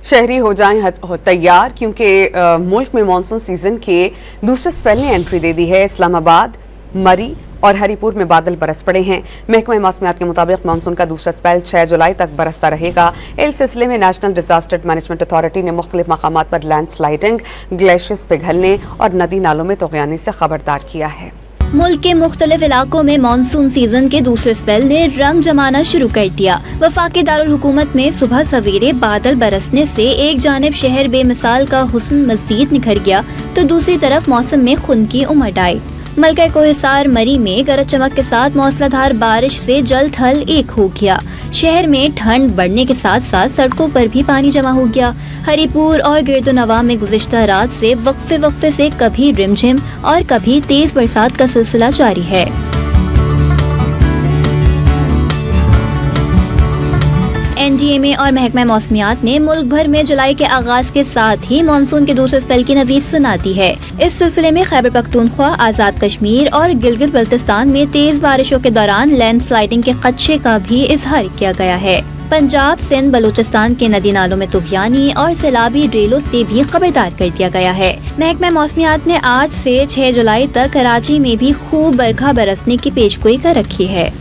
शहरी हो जाएं तैयार, क्योंकि मुल्क में मानसून सीजन के दूसरे स्पेल ने एंट्री दे दी है। इस्लामाबाद, मरी और हरीपुर में बादल बरस पड़े हैं। महकमा मौसमियात के मुताबिक मानसून का दूसरा स्पेल 6 जुलाई तक बरसता रहेगा। इस सिलसिले में नेशनल डिजास्टर मैनेजमेंट अथॉरिटी ने मुख्तलिफ मकामात पर लैंड स्लाइडिंग, ग्लेशियर्स पिघलने और नदी नालों में तूफ़ानी से खबरदार किया है। मुल्क के मुख्तलिफ इलाकों में मानसून सीजन के दूसरे स्पेल ने रंग जमाना शुरू कर दिया। वफाकी दारुल हुकूमत में सुबह सवेरे बादल बरसने से एक जानिब शहर बेमिसाल का हुस्न मज़ीद निखर गया, तो दूसरी तरफ मौसम में खुनकी उमड़ आई। मलका कोहिसार मरी में गरज चमक के साथ मौसलाधार बारिश से जल थल एक हो गया। शहर में ठंड बढ़ने के साथ साथ सड़कों पर भी पानी जमा हो गया। हरीपुर और गिरदोनवा में गुज़िश्ता रात से वक्फे से कभी रिमझिम और कभी तेज बरसात का सिलसिला जारी है। NDMA और महकमा मौसमियात ने मुल्क भर में जुलाई के आगाज के साथ ही मानसून के दूसरे स्पेल की नवीद सुना दी है। इस सिलसिले में खैबर पख्तूनख्वा, आज़ाद कश्मीर और गिलगित बल्तिस्तान में तेज बारिशों के दौरान लैंड स्लाइडिंग के खदशे का भी इजहार किया गया है। पंजाब, सिंध, बलूचिस्तान के नदी नालों में तूफानी और सैलाबी ड्रेलों से भी खबरदार कर दिया गया है। महकमा मौसमियात ने आज से 6 जुलाई तक कराची में भी खूब बरखा बरसने की पेशगोई कर रखी है।